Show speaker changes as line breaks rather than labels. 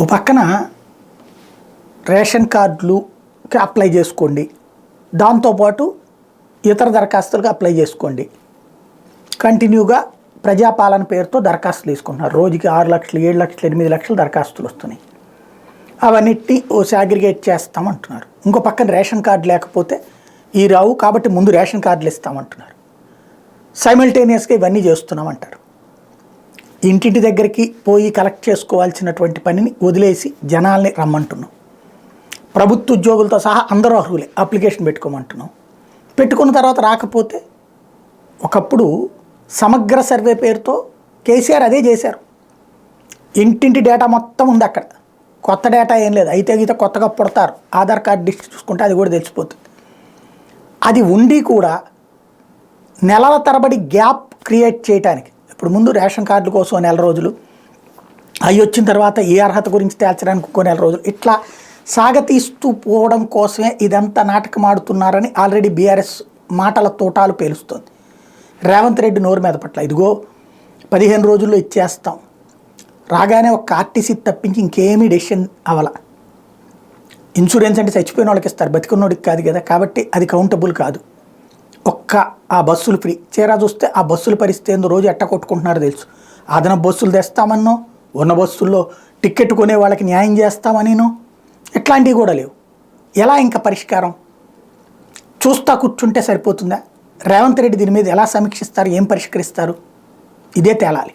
ఓ పక్కన ration కార్డులుకి apply చేసుకోండి, దాంతోపాటు ఇతర దరఖాస్తులకు అప్లై చేసుకోండి. కంటిన్యూగా ప్రజాపాలన పేరుతో దరఖాస్తులు తీసుకుంటున్నారు. రోజుకి 6 లక్షలు, 7 లక్షలు, 8 లక్షలు దరఖాస్తులు వస్తున్నాయి. అవన్నిటిని ఓ సాగ్రిగేట్ చేస్తామంటున్నారు. ఇంకో పక్కన రేషన్ కార్డు లేకపోతే ఈ రావు కాబట్టి ముందు రేషన్ కార్డులు ఇస్తామంటున్నారు. సైమల్టేనియస్గా ఇవన్నీ చేస్తున్నామంటారు. ఇంటింటి దగ్గరికి పోయి కలెక్ట్ చేసుకోవాల్సినటువంటి పనిని వదిలేసి జనాల్ని రమ్మంటున్నాం. ప్రభుత్వ ఉద్యోగులతో సహా అందరూ అర్హులే, అప్లికేషన్ పెట్టుకోమంటున్నాం. పెట్టుకున్న తర్వాత రాకపోతే, ఒకప్పుడు సమగ్ర సర్వే పేరుతో కేసీఆర్ అదే చేశారు. ఇంటింటి డేటా మొత్తం ఉంది అక్కడ, కొత్త డేటా ఏం లేదు. అయితే గీత కొత్తగా పుడతారు, ఆధార్ కార్డు లిస్ట్ చూసుకుంటే అది కూడా తెలిసిపోతుంది. అది ఉండి కూడా నెలల తరబడి గ్యాప్ క్రియేట్ చేయడానికి, ఇప్పుడు ముందు రేషన్ కార్డుల కోసం నెల రోజులు, అవి వచ్చిన తర్వాత ఏ అర్హత గురించి తేల్చడానికి ఇంకో నెల రోజులు, ఇట్లా సాగతీస్తూ పోవడం కోసమే ఇదంతా నాటకం ఆడుతున్నారని ఆల్రెడీ బీఆర్ఎస్ మాటల తోటాలు పేలుస్తుంది. రేవంత్ రెడ్డి నోరు మీద పట్ల ఇదిగో 15 రోజుల్లో ఇచ్చేస్తాం, రాగానే ఒక ఆర్టీసీ తప్పించి ఇంకేమీ డెసిషన్ అవ్వాల. ఇన్సూరెన్స్ అంటే చచ్చిపోయిన వాళ్ళకి ఇస్తారు, బతికున్నోడికి కాదు కదా, కాబట్టి అది కౌంటబుల్ కాదు. ఒక్క ఆ బస్సులు ఫ్రీ చీరా చూస్తే ఆ బస్సుల పరిస్థితి ఏందో రోజు ఎట్ట కొట్టుకుంటున్నారో తెలుసు. అదనపు బస్సులు తెస్తామన్నో, ఉన్న బస్సుల్లో టిక్కెట్ కొనే వాళ్ళకి న్యాయం చేస్తామనినో, ఇట్లాంటివి కూడా లేవు. ఎలా ఇంకా పరిష్కారం? చూస్తా కూర్చుంటే సరిపోతుందా? రేవంత్ రెడ్డి దీని మీద ఎలా సమీక్షిస్తారు, ఏం పరిష్కరిస్తారు? ఇదే తేలాలి.